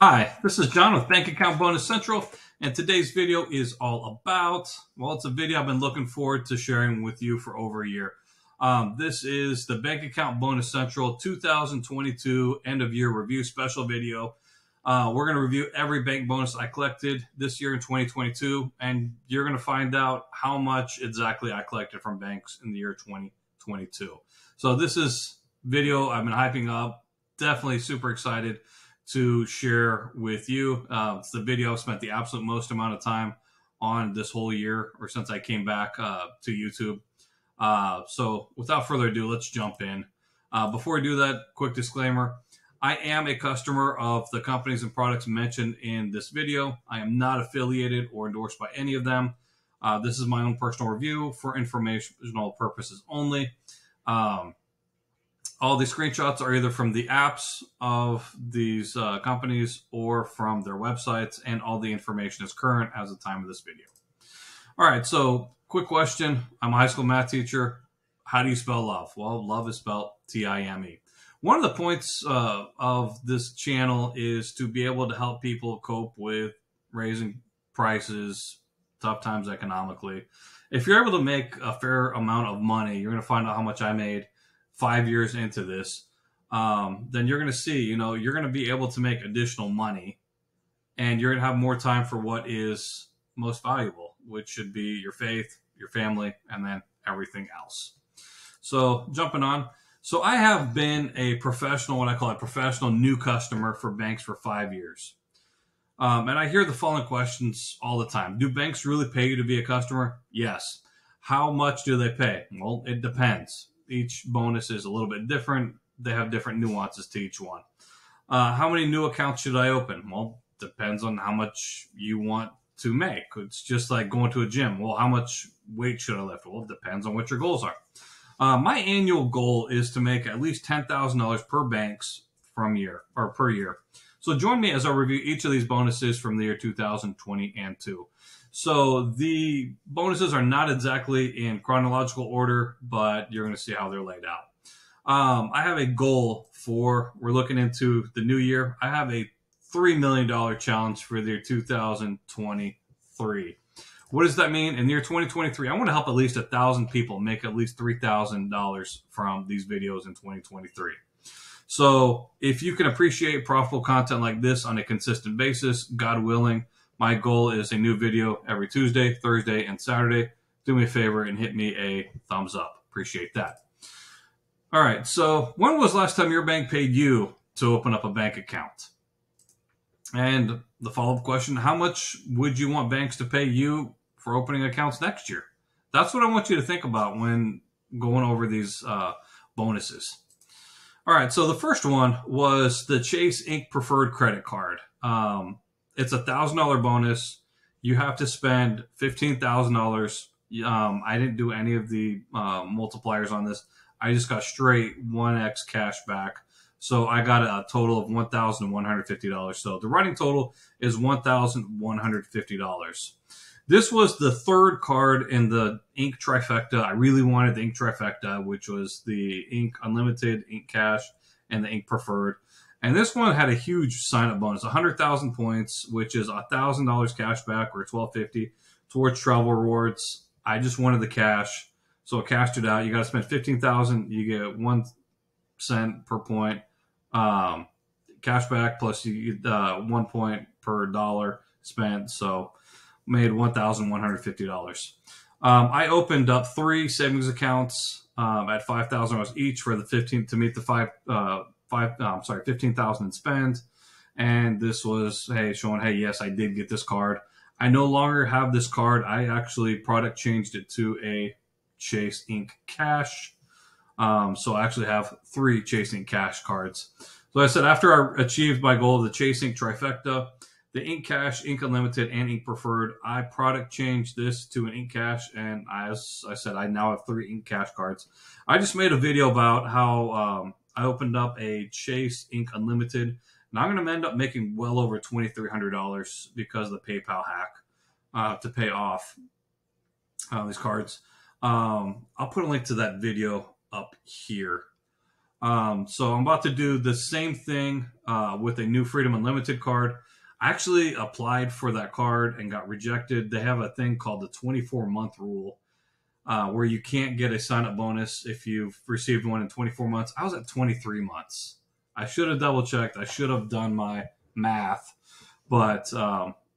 Hi, this is John with Bank Account Bonus Central, and today's video is all about, well, it's a video I've been looking forward to sharing with you for over a year. This is the Bank Account Bonus Central 2022 End of Year Review special video. We're going to review every bank bonus I collected this year in 2022, and you're going to find out how much exactly I collected from banks in the year 2022. So this is video I've been hyping up, definitely super excited to share with you. It's the video I've spent the absolute most amount of time on this whole year, or since I came back to YouTube. So without further ado, let's jump in. Before we do that, quick disclaimer. I am a customer of the companies and products mentioned in this video. I am not affiliated or endorsed by any of them. This is my own personal review for informational purposes only. All these screenshots are either from the apps of these companies or from their websites, and all the information is current as the time of this video. All right, so quick question. I'm a high school math teacher. How do you spell love? Well, love is spelled T-I-M-E. One of the points of this channel is to be able to help people cope with raising prices, tough times economically. If you're able to make a fair amount of money, you're going to find out how much I made 5 years into this, then you're going to see, you're going to be able to make additional money, and you're going to have more time for what is most valuable, which should be your faith, your family, and then everything else. So jumping on. So I have been a professional, what I call a professional new customer for banks for 5 years. And I hear the following questions all the time. Do banks really pay you to be a customer? Yes. How much do they pay? Well, it depends. Each bonus is a little bit different. They have different nuances to each one. How many new accounts should I open? Well, depends on how much you want to make. It's just like going to a gym. Well, how much weight should I lift? Well, it depends on what your goals are. My annual goal is to make at least $10,000 per banks per year. So join me as I review each of these bonuses from the year 2022. So the bonuses are not exactly in chronological order, but you're going to see how they're laid out. I have a goal we're looking into the new year. I have a $3 million challenge for the year 2023. What does that mean? In the year 2023, I want to help at least 1,000 people make at least $3,000 from these videos in 2023. So if you can appreciate profitable content like this on a consistent basis, God willing, my goal is a new video every Tuesday, Thursday, and Saturday. Do me a favor and hit me a thumbs up. Appreciate that. All right, so when was the last time your bank paid you to open up a bank account? And the follow-up question, how much would you want banks to pay you for opening accounts next year? That's what I want you to think about when going over these bonuses. All right, so the first one was the Chase Inc. Preferred Credit Card. It's a $1,000 bonus. You have to spend $15,000. I didn't do any of the multipliers on this. I just got straight 1x cash back. So I got a total of $1,150. So the running total is $1,150. This was the third card in the Inc. trifecta. I really wanted the Inc. trifecta, which was the Inc. Unlimited, Inc. Cash, and the Inc. Preferred. And this one had a huge sign-up bonus, 100,000 points, which is $1,000 cash back or $1,250 towards travel rewards. I just wanted the cash, so I cashed it out. You got to spend $15,000. You get 1 cent per point cash back, plus you get 1 point per dollar spent. So made $1,150. I opened up 3 savings accounts at $5,000 each for the 15 to meet the 15,000 in spend. And this was, showing, yes, I did get this card. I no longer have this card. I actually product changed it to a Chase Inc. Cash. So I actually have 3 Chase Inc. Cash cards. So I said, after I achieved my goal of the Chase Inc. trifecta, the Inc. Cash, Inc. Unlimited, and Inc. Preferred, I product changed this to an Inc. Cash, and as I said, I now have 3 Inc. Cash cards. I just made a video about how I opened up a Chase Inc. Unlimited. Now I'm going to end up making well over $2,300 because of the PayPal hack to pay off these cards. I'll put a link to that video up here. So I'm about to do the same thing with a new Freedom Unlimited card. I actually applied for that card and got rejected. They have a thing called the 24-month rule, where you can't get a sign-up bonus if you've received one in 24 months. I was at 23 months. I should have double-checked. I should have done my math. But,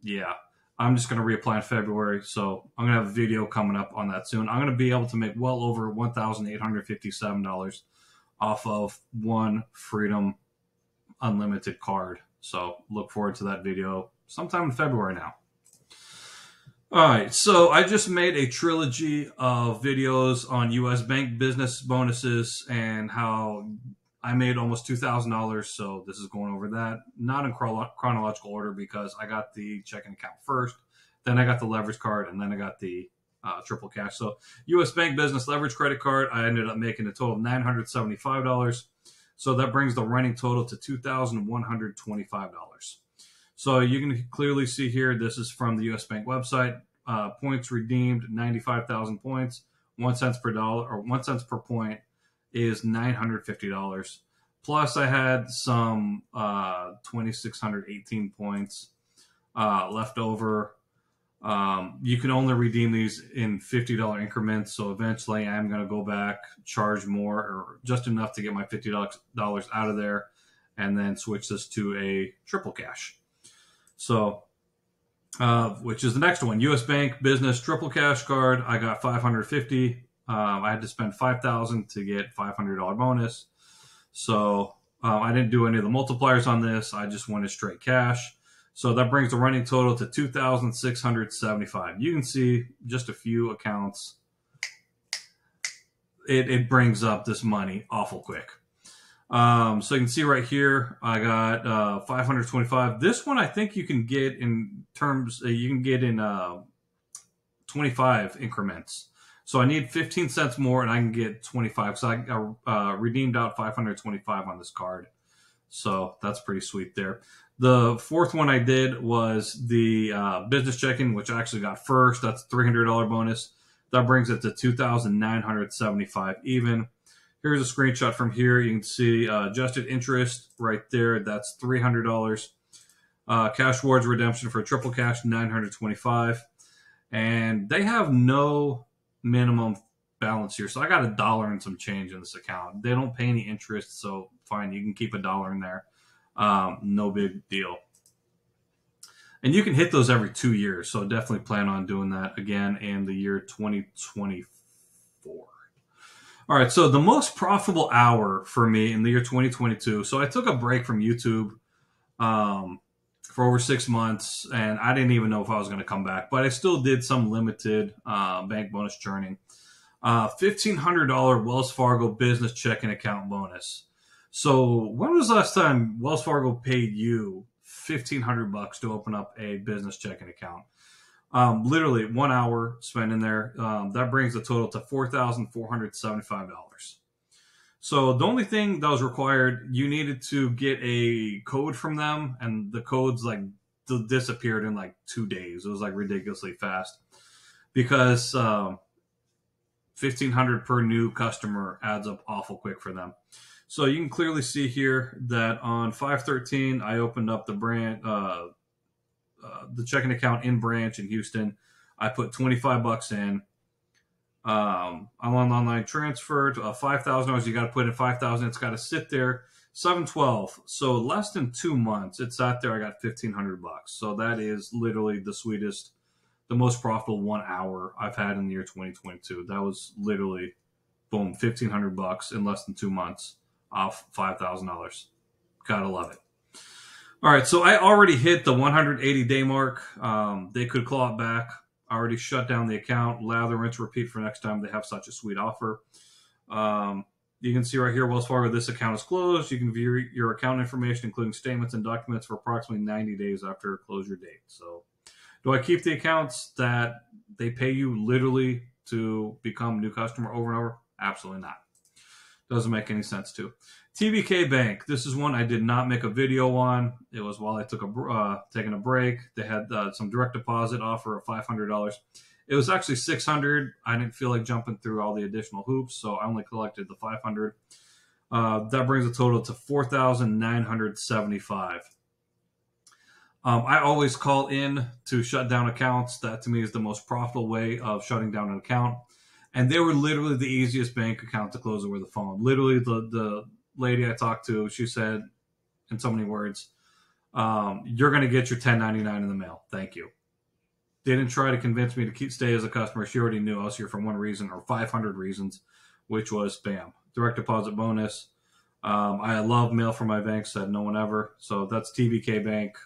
yeah, I'm just going to reapply in February. So I'm going to have a video coming up on that soon. I'm going to be able to make well over $1,857 off of one Freedom Unlimited card. So look forward to that video sometime in February now. All right, so I just made a trilogy of videos on U.S. Bank business bonuses and how I made almost $2,000. So this is going over that, not in chronological order because I got the checking account first, then I got the leverage card, and then I got the triple cash. So U.S. Bank business leverage credit card, I ended up making a total of $975. So that brings the running total to $2,125. So you can clearly see here, this is from the U.S. Bank website. Points redeemed, 95,000 points. 1 cent per dollar, or 1 cent per point is $950. Plus I had some 2,618 points left over. You can only redeem these in $50 increments. So eventually I'm going to go back, charge more, or just enough to get my $50 out of there, and then switch this to a triple cash. So, which is the next one, U.S. Bank Business Triple Cash Card. I got 550. I had to spend $5,000 to get $500 bonus. So I didn't do any of the multipliers on this. I just went straight cash. So that brings the running total to $2,675. You can see just a few accounts. It brings up this money awful quick. So you can see right here, I got 525. This one I think you can get in terms, you can get in 25 increments. So I need 15 cents more and I can get 25. So I redeemed out 525 on this card. So that's pretty sweet there. The fourth one I did was the business checking, which I actually got first. That's $300 bonus. That brings it to $2,975 even. Here's a screenshot from here. You can see adjusted interest right there. That's $300. Cash rewards redemption for triple cash, $925. And they have no minimum balance here. So I got $1 and some change in this account. They don't pay any interest, so fine. You can keep $1 in there. No big deal. And you can hit those every 2 years. So definitely plan on doing that again in the year 2024. All right, so the most profitable hour for me in the year 2022. So I took a break from YouTube for over 6 months, and I didn't even know if I was going to come back, but I still did some limited bank bonus churning. $1,500 Wells Fargo business checking account bonus. So when was the last time Wells Fargo paid you $1,500 to open up a business checking account? Literally 1 hour spent in there. That brings the total to $4,475. So the only thing that was required, you needed to get a code from them, and the codes like disappeared in like 2 days. It was like ridiculously fast because $1,500 per new customer adds up awful quick for them. So you can clearly see here that on 5/13, I opened up the checking account in branch in Houston. I put $25 in. I'm on online transfer to $5,000. You got to put in $5,000. It's got to sit there. 7/12. So less than 2 months. It sat there. I got $1,500. So that is literally the sweetest, the most profitable 1 hour I've had in the year 2022. That was literally, boom, $1,500 in less than 2 months off $5,000. Gotta love it. All right, so I already hit the 180-day mark. They could claw it back. I already shut down the account. Lather, rinse, repeat for next time. They have such a sweet offer. You can see right here, Wells Fargo, this account is closed. You can view your account information, including statements and documents, for approximately 90 days after closure date. So do I keep the accounts that they pay you literally to become a new customer over and over? Absolutely not. Doesn't make any sense to. TBK Bank. This is one I did not make a video on. It was while I took taking a break. They had some direct deposit offer of $500. It was actually $600. I didn't feel like jumping through all the additional hoops, so I only collected the $500. That brings a total to $4,975. I always call in to shut down accounts. That to me is the most profitable way of shutting down an account. And they were literally the easiest bank account to close over the phone. Literally, the lady I talked to, she said in so many words, you're going to get your 1099 in the mail. Thank you. Didn't try to convince me to stay as a customer. She already knew I was here for one reason or 500 reasons, which was bam, direct deposit bonus. I love mail from my bank, said no one ever. So that's TBK Bank.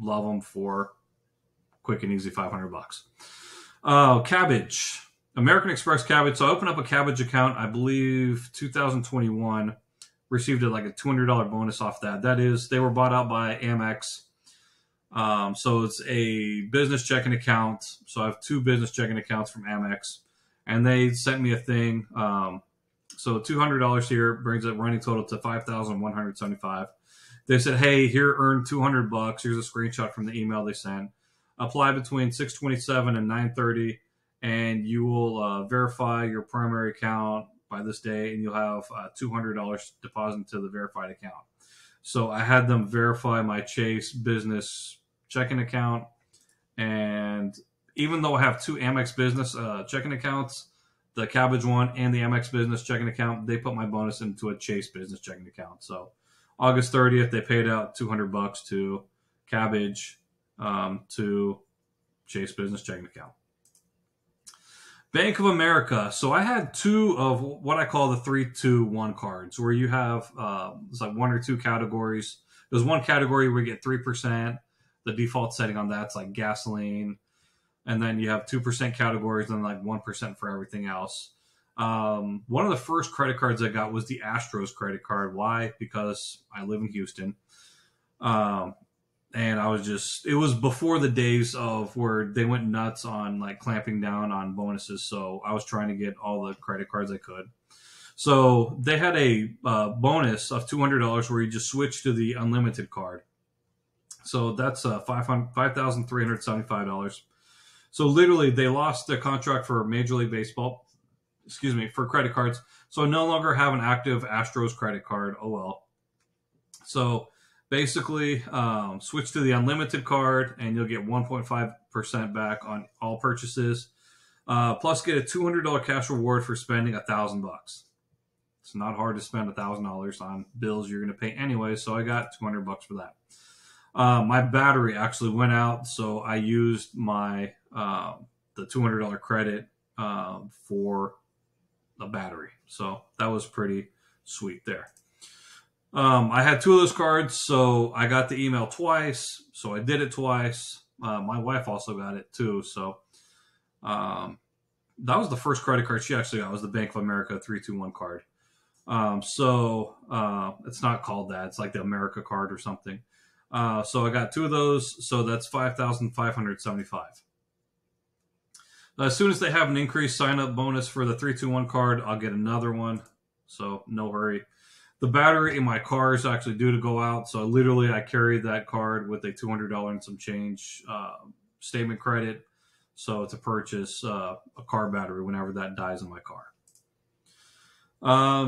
Love them for quick and easy $500. Cabbage, American Express Cabbage. So I opened up a Cabbage account, I believe 2021. Received like a $200 bonus off that. That is, they were bought out by Amex. So it's a business checking account. So I have 2 business checking accounts from Amex, and they sent me a thing. So $200 here brings it running total to $5,175. They said, hey, here, earn $200. Here's a screenshot from the email they sent. Apply between 6:27 and 9:30, and you will verify your primary account by this day, and you'll have $200 deposited to the verified account. So I had them verify my Chase business checking account, and even though I have 2 Amex business checking accounts, the Cabbage one and the Amex business checking account, they put my bonus into a Chase business checking account. So August 30th, they paid out $200 to Cabbage to Chase business checking account. Bank of America. So I had 2 of what I call the 3-2-1 cards, where you have it's like 1 or 2 categories. There's one category where you get 3%. The default setting on that's like gasoline, and then you have 2% categories and like 1% for everything else. One of the first credit cards I got was the Astros credit card. Why? Because I live in Houston. And I was just, it was before the days of where they went nuts on like clamping down on bonuses. So I was trying to get all the credit cards I could. So they had a bonus of $200 where you just switch to the unlimited card. So that's $5,375. So literally they lost their contract for Major League Baseball, for credit cards. So I no longer have an active Astros credit card. Oh well. So basically, switch to the unlimited card, and you'll get 1.5% back on all purchases. Plus, get a $200 cash reward for spending $1,000. It's not hard to spend $1,000 on bills you're going to pay anyway, so I got $200 for that. My battery actually went out, so I used my the $200 credit for the battery. So that was pretty sweet there. I had 2 of those cards, so I got the email twice. So I did it twice. My wife also got it too. So that was the first credit card she actually got, was the Bank of America 3-2-1 card. So it's not called that. It's like the America card or something. So I got 2 of those. So that's $5,575. As soon as they have an increased sign-up bonus for the 3-2-1 card, I'll get another one. So no hurry. The battery in my car is actually due to go out. So literally I carried that card with a $200 and some change statement credit. So to purchase a car battery whenever that dies in my car.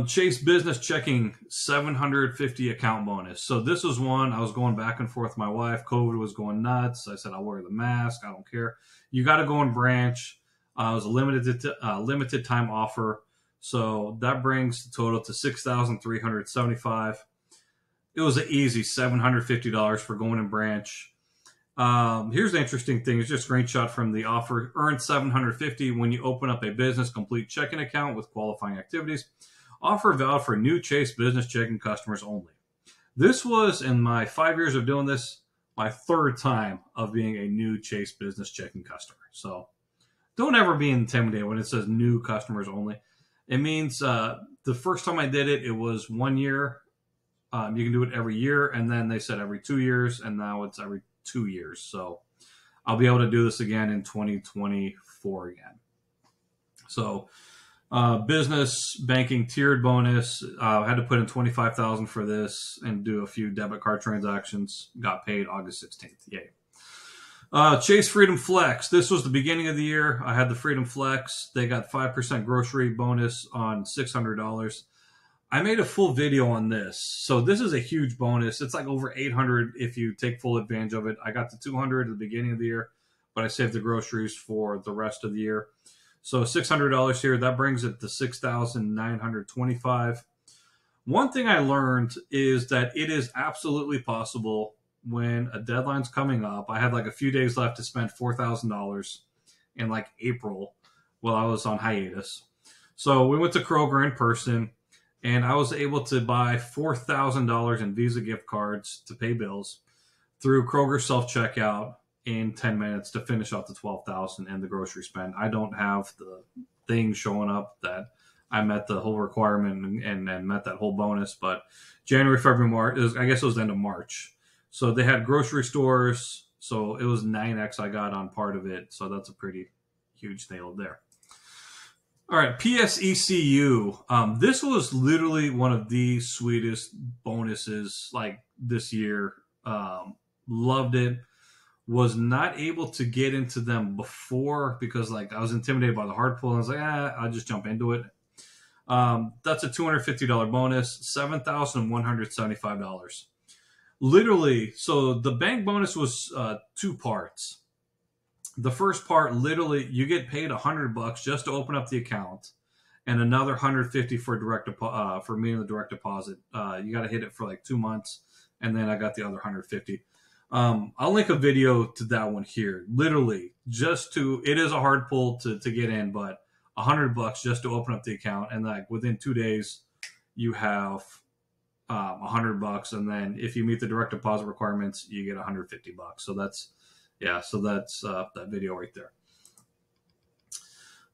Chase Business Checking 750 account bonus. So this was one I was going back and forth with my wife. COVID was going nuts. I said, I'll wear the mask. I don't care. You got to go in branch. It was a limited time offer. So that brings the total to $6,375. It was an easy $750 for going in branch. Here's the interesting thing. It's just a screenshot from the offer. Earn $750 when you open up a business complete checking account with qualifying activities. Offer valid for new Chase business checking customers only. This was, in my 5 years of doing this, my 3rd time of being a new Chase business checking customer. So don't ever be intimidated when it says new customers only. It means the first time I did it, it was 1 year. You can do it every year. And then they said every 2 years. And now it's every 2 years. So I'll be able to do this again in 2024 again. So business banking tiered bonus. I had to put in $25,000 for this and do a few debit card transactions. Got paid August 16th. Yay. Chase Freedom Flex. This was the beginning of the year. I had the Freedom Flex. They got 5% grocery bonus on $600. I made a full video on this. So this is a huge bonus. It's like over 800 if you take full advantage of it. I got to 200 at the beginning of the year, but I saved the groceries for the rest of the year. So $600 here, that brings it to $6,925. One thing I learned is that it is absolutely possible when a deadline's coming up. I had like a few days left to spend $4,000 in like April while I was on hiatus. So we went to Kroger in person, and I was able to buy $4,000 in Visa gift cards to pay bills through Kroger self-checkout in 10 minutes to finish out the $12,000 and the grocery spend. I don't have the thing showing up that I met the whole requirement and met that whole bonus, but January, February, March, I guess it was the end of March. So they had grocery stores, so it was 9X I got on part of it, so that's a pretty huge nail there. All right, PSECU. This was literally one of the sweetest bonuses like this year. Loved it. Was not able to get into them before because like I was intimidated by the hard pull. And I was like, I'll just jump into it. That's a $250 bonus, $7,175. Literally, so the bank bonus was 2 parts. The first part, literally, you get paid $100 just to open up the account, and another $150 for for meeting the direct deposit. You got to hit it for like 2 months, and then I got the other $150. I'll link a video to that one here. Literally, it is a hard pull to get in, but $100 just to open up the account, and like within 2 days, you have $100, and then if you meet the direct deposit requirements, you get $150. So that's that video right there.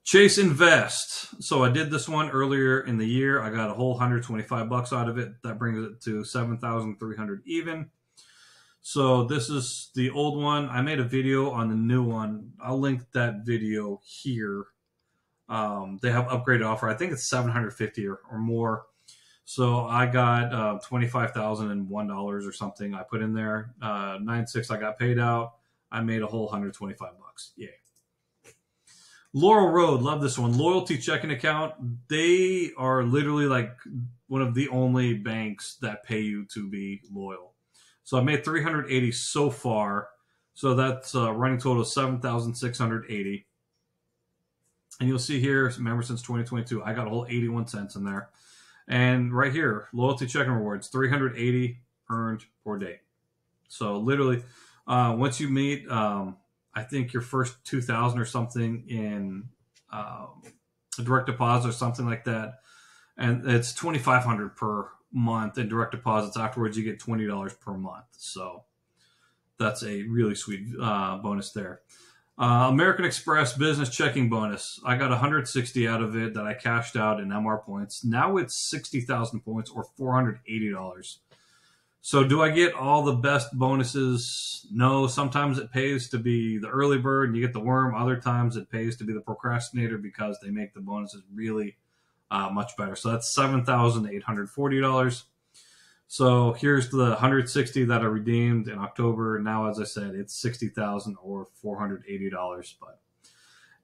Chase Invest. So I did this one earlier in the year. I got a whole $125 out of it. That brings it to $7,300 even. So this is the old one. I made a video on the new one. I'll link that video here. They have upgraded offer. I think it's $750 or more. So I got $25,001 or something. I put in there 9.6. I got paid out. I made a whole $125. Yay. Laurel Road, love this one. Loyalty checking account. They are literally like one of the only banks that pay you to be loyal. So I made $380 so far. So that's a running total of $7,680. And you'll see here, remember since 2022, I got a whole 81 cents in there. And right here, loyalty checking rewards, 380 earned per day. So literally, once you meet, I think your first 2,000 or something in a direct deposit or something like that, and it's $2,500 per month in direct deposits. Afterwards, you get $20 per month. So that's a really sweet bonus there. American Express business checking bonus. I got 160 out of it that I cashed out in MR points. Now it's 60,000 points or $480. So do I get all the best bonuses? No. Sometimes it pays to be the early bird and you get the worm. Other times it pays to be the procrastinator because they make the bonuses really much better. So that's $7,840. So here's the 160 that I redeemed in October. Now, as I said, it's 60,000 or $480. But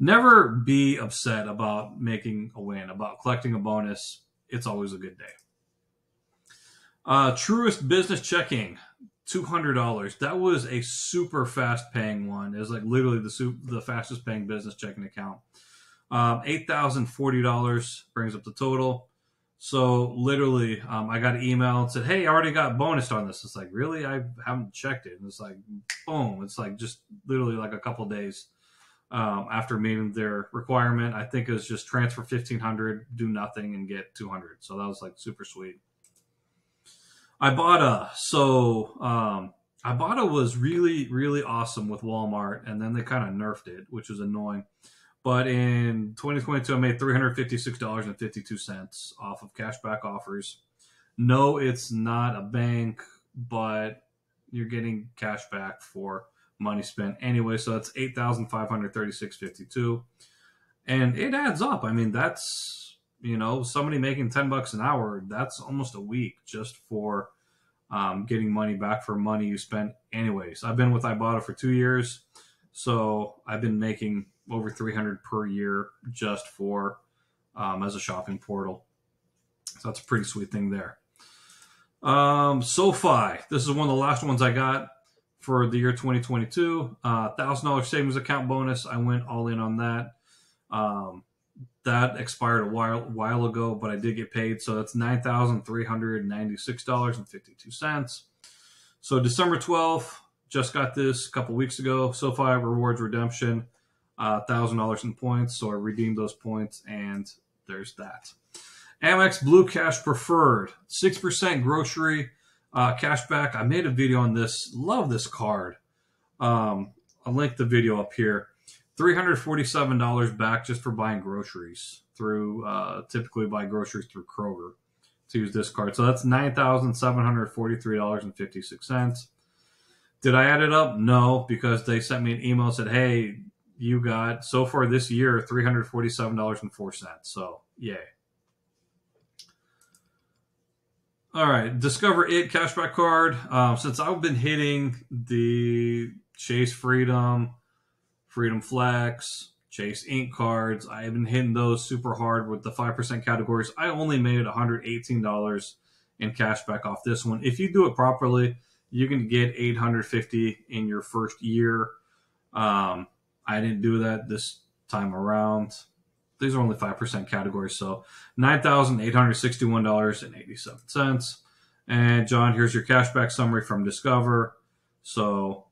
never be upset about making a win, about collecting a bonus. It's always a good day. Truist business checking, $200. That was a super fast paying one. It was like literally the fastest paying business checking account. $8,040 brings up the total. So literally, I got an email and said, "Hey, I already got bonused on this." It's like, really? I haven't checked it. And it's like, boom. It's like just literally like a couple days after meeting their requirement. I think it was just transfer $1,500, do nothing, and get $200. So that was like super sweet. Ibotta. So Ibotta was really, really awesome with Walmart, and then they kind of nerfed it, which was annoying. But in 2022, I made $356.52 off of cashback offers. No, it's not a bank, but you're getting cash back for money spent anyway. So that's $8,536.52. And it adds up. I mean, that's, somebody making $10 an hour, that's almost a week just for getting money back for money you spent anyways. I've been with Ibotta for 2 years, so I've been making over $300 per year just for as a shopping portal. So that's a pretty sweet thing there. SoFi. This is one of the last ones I got for the year 2022. $1,000 savings account bonus. I went all in on that. That expired a while ago, but I did get paid. So that's $9,396.52. So December 12th, just got this a couple weeks ago. SoFi rewards redemption, $1,000 in points. So I redeemed those points, and there's that. Amex Blue Cash Preferred, 6% grocery cash back. I made a video on this. Love this card. I'll link the video up here. $347 back just for buying groceries through, typically buy groceries through Kroger to use this card. So that's $9,743.56. Did I add it up? No, because they sent me an email and said, hey, you got, so far this year, $347.04. So, yay. All right, Discover It cashback card. Since I've been hitting the Chase Freedom, Freedom Flex, Chase Inc. cards, I've been hitting those super hard with the 5% categories. I only made $118 in cashback off this one. If you do it properly, you can get $850 in your first year. I didn't do that this time around. These are only 5% categories, so $9,861.87. And John, here's your cashback summary from Discover. So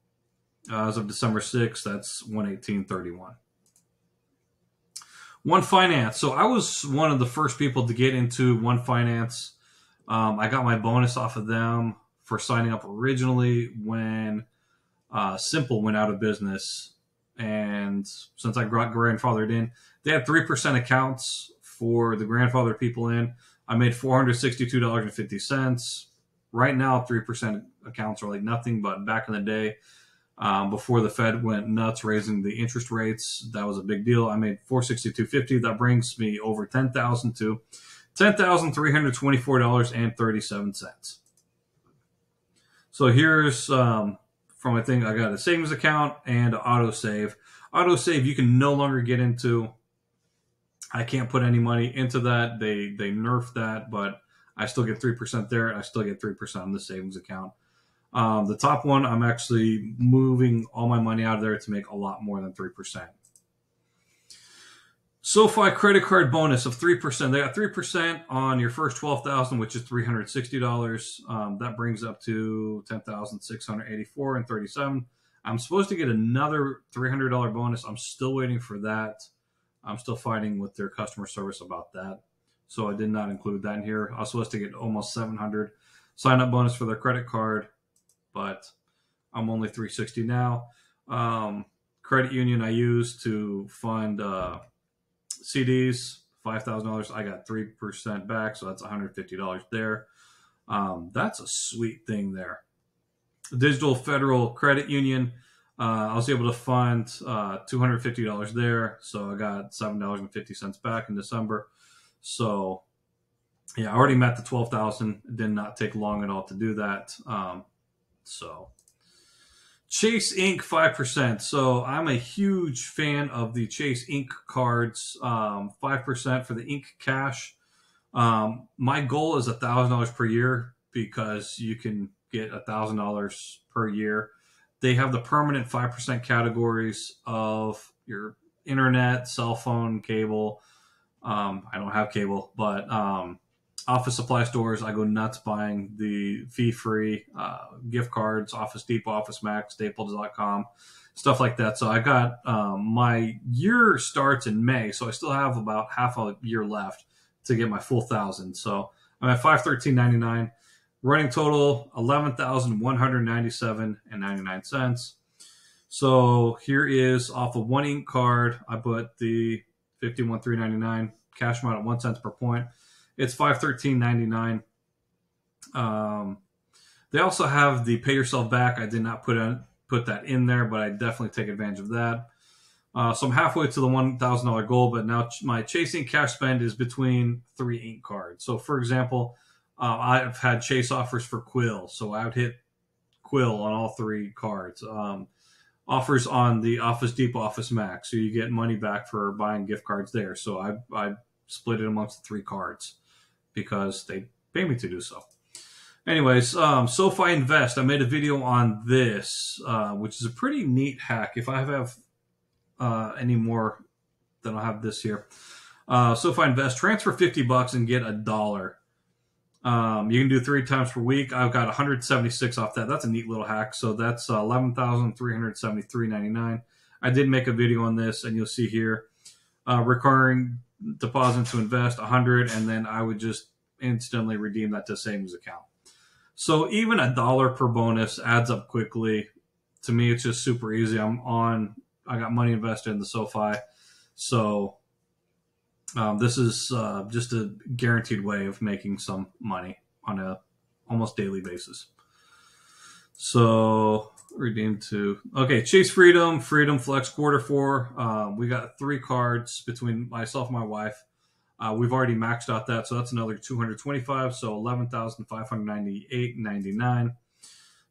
as of December 6th, that's $118.31. One Finance. So I was one of the first people to get into One Finance. I got my bonus off of them for signing up originally when Simple went out of business. And since I got grandfathered in, they had 3% accounts for the grandfathered people in. I made $462.50. Right now, 3% accounts are like nothing, but back in the day, before the Fed went nuts raising the interest rates, that was a big deal. I made $462.50. That brings me over $10,000 to $10,324.37. So here's from my thing. I got a savings account and an autosave. Autosave you can no longer get into. I can't put any money into that. They nerfed that, but I still get 3% there. I still get 3% on the savings account. The top one, I'm actually moving all my money out of there to make a lot more than 3%. SoFi credit card bonus of 3%. They got 3% on your first $12,000, which is $360. That brings up to $10,684.37. I'm supposed to get another $300 bonus. I'm still waiting for that. I'm still fighting with their customer service about that. So I did not include that in here. I was supposed to get almost $700 sign-up bonus for their credit card, but I'm only $360 now. Credit union I use to fund CDs, $5,000. I got 3% back, so that's $150 there. That's a sweet thing there. Digital Federal Credit Union, I was able to fund $250 there, so I got $7.50 back in December. So, yeah, I already met the $12,000. It did not take long at all to do that. So, Chase Inc. 5%. So I'm a huge fan of the Chase Inc. cards. 5% for the Inc. cash. My goal is $1,000 per year because you can get $1,000 per year. They have the permanent 5% categories of your internet, cell phone, cable. I don't have cable, but office supply stores, I go nuts buying the fee-free gift cards, Office Depot, Office Max, Staples.com, stuff like that. So I got my year starts in May, so I still have about half a year left to get my full 1,000. So I'm at $513.99. Running total $11,197.99. So here is off of one ink card. I put the $51,399 cash amount at 1 cent per point. It's $513.99. They also have the pay yourself back. I did not put that in there, but I definitely take advantage of that. So I'm halfway to the $1,000 goal, but now my chasing cash spend is between 3 ink cards. So for example, I've had chase offers for Quill, so I would hit Quill on all 3 cards. Offers on the Office Depot, Office Max, so you get money back for buying gift cards there. So I split it amongst the 3 cards. because they pay me to do so. Anyways, SoFi Invest. I made a video on this, which is a pretty neat hack. If I have any more, then I'll have this here. SoFi Invest, transfer $50 and get $1. You can do 3 times per week. I've got 176 off that. That's a neat little hack. So that's $11,373.99. I did make a video on this, and you'll see here, recurring deposit to invest 100, and then I would just instantly redeem that to savings account. So even $1 per bonus adds up quickly. To me, it's just super easy. I got money invested in the SoFi. So this is just a guaranteed way of making some money on a almost daily basis. So redeem to, okay, Chase Freedom, Freedom Flex Q4. We got 3 cards between myself and my wife. We've already maxed out that, so that's another 225, so $11,598.99.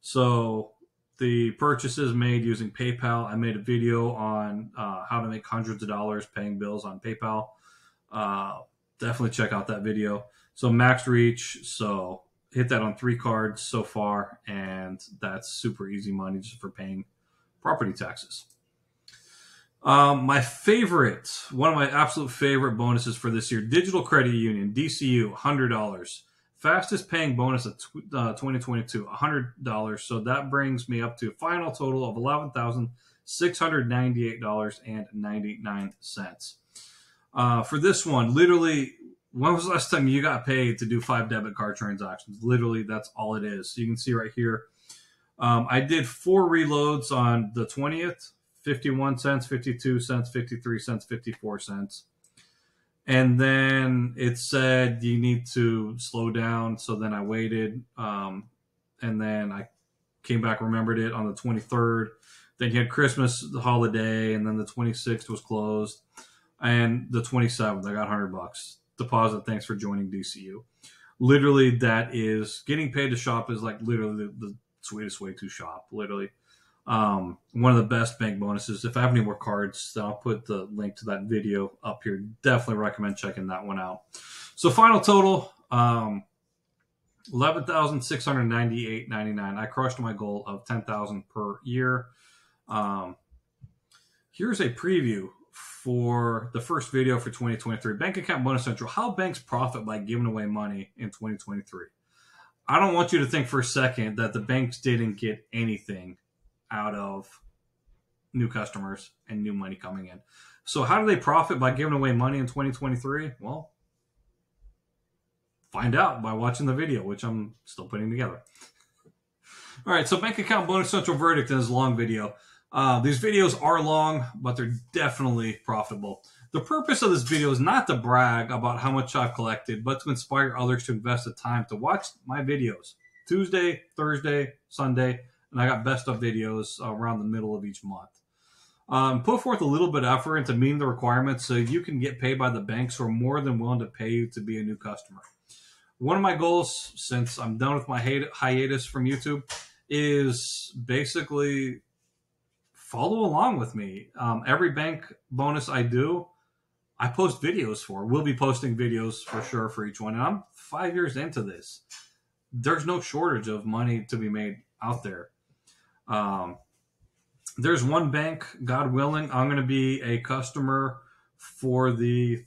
So the purchases made using PayPal. I made a video on how to make hundreds of dollars paying bills on PayPal. Definitely check out that video. So max reach, so hit that on 3 cards so far, and that's super easy money just for paying property taxes. My favorite, one of my absolute favorite bonuses for this year, Digital Credit Union, DCU, $100. Fastest paying bonus of 2022, $100. So that brings me up to a final total of $11,698.99. For this one, literally, when was the last time you got paid to do 5 debit card transactions? Literally, that's all it is. So you can see right here, I did 4 reloads on the 20th, 51 cents, 52 cents, 53 cents, 54 cents. And then it said you need to slow down. So then I waited. And then I came back, remembered it on the 23rd. Then you had Christmas, the holiday, and then the 26th was closed. And the 27th, I got $100. Deposit, thanks for joining DCU. Literally, that is, getting paid to shop is like literally the sweetest way to shop, literally. One of the best bank bonuses. If I have any more cards, then I'll put the link to that video up here. Definitely recommend checking that one out. So final total, $11,698.99. I crushed my goal of $10,000 per year. Here's a preview for the first video for 2023. Bank Account Bonus Central. How banks profit by giving away money in 2023. I don't want you to think for a second that the banks didn't get anything out of new customers and new money coming in. So how do they profit by giving away money in 2023? Well, find out by watching the video, which I'm still putting together. All right, so Bank Account Bonus Central verdict in this long video. These videos are long, but they're definitely profitable. The purpose of this video is not to brag about how much I've collected, but to inspire others to invest the time to watch my videos. Tuesday, Thursday, Sunday, and I got best of videos around the middle of each month. Put forth a little bit of effort into meeting the requirements so you can get paid by the banks who are more than willing to pay you to be a new customer. One of my goals, since I'm done with my hiatus from YouTube, is basically follow along with me. Every bank bonus I do, I post videos for. We'll be posting videos for sure for each one. And I'm 5 years into this. There's no shortage of money to be made out there. There's one bank, God willing, I'm going to be a customer for the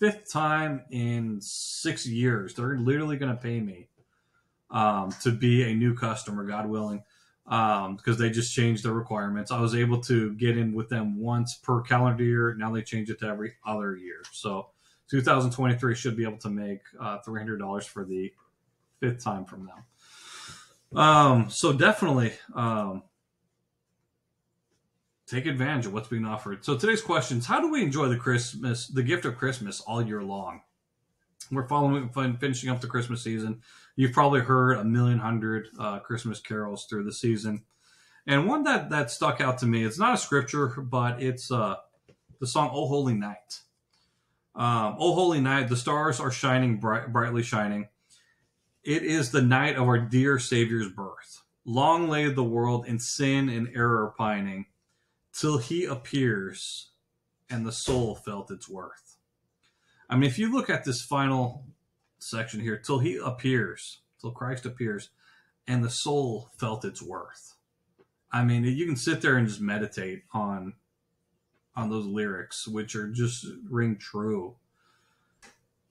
5th time in 6 years. They're literally going to pay me to be a new customer, God willing, because they just changed their requirements. I was able to get in with them once per calendar year. Now they change it to every other year. So 2023 should be able to make $300 for the 5th time from them. So definitely take advantage of what's being offered. So today's question is, how do we enjoy the gift of Christmas all year long? We're finishing up the Christmas season. You've probably heard a million Christmas carols through the season. And one that stuck out to me, it's not a scripture, but it's the song "Oh Holy Night." Oh Holy Night, the stars are shining, brightly shining. It is the night of our dear Savior's birth. Long lay the world in sin and error pining, till he appears and the soul felt its worth. I mean, if you look at this final section here, till he appears, till Christ appears, and the soul felt its worth. I mean, you can sit there and just meditate on those lyrics, which are just ring true.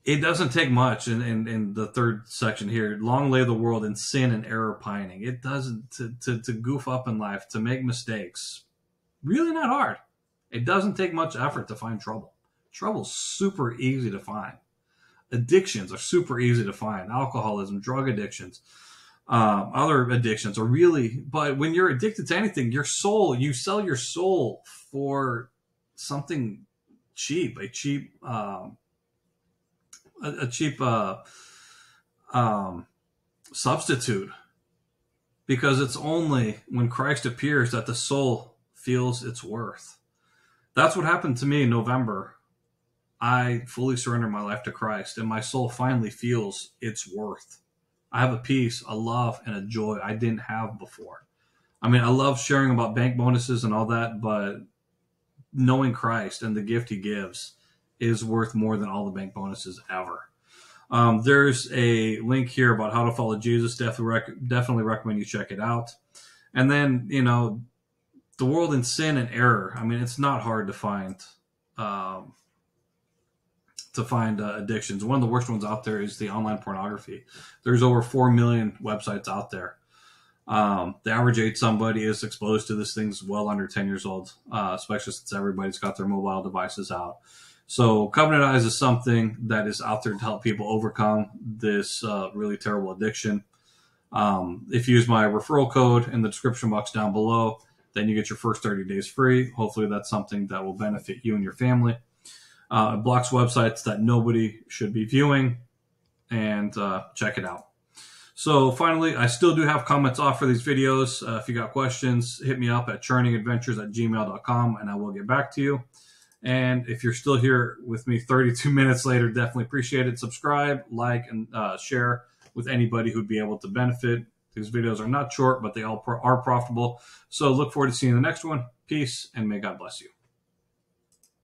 It doesn't take much in the third section here. Long lay the world in sin and error pining. It doesn't, to goof up in life, to make mistakes, really not hard. It doesn't take much effort to find trouble. Trouble's super easy to find. Addictions are super easy to find. Alcoholism, drug addictions, other addictions are really, but when you're addicted to anything, your soul, you sell your soul for something cheap, a cheap substitute, because it's only when Christ appears that the soul feels its worth. That's what happened to me in November. I fully surrendered my life to Christ, and my soul finally feels its worth. I have a peace, a love, and a joy I didn't have before. I mean, I love sharing about bank bonuses and all that, but knowing Christ and the gift he gives is worth more than all the bank bonuses ever. There's a link here about how to follow Jesus. Definitely recommend you check it out. And then, the world in sin and error. I mean, it's not hard to find addictions. One of the worst ones out there is the online pornography. There's over 4 million websites out there. The average age somebody is exposed to this thing's well under 10 years old, especially since everybody's got their mobile devices out. So Covenant Eyes is something that is out there to help people overcome this really terrible addiction. If you use my referral code in the description box down below, then you get your first 30 days free. Hopefully that's something that will benefit you and your family. It blocks websites that nobody should be viewing, and check it out. So finally, I still do have comments off for these videos. If you got questions, hit me up at churningadventures@gmail.com, and I will get back to you. And if you're still here with me 32 minutes later, definitely appreciate it. Subscribe, like, and share with anybody who'd be able to benefit. These videos are not short, but they all are profitable. So look forward to seeing the next one. Peace, and may God bless you.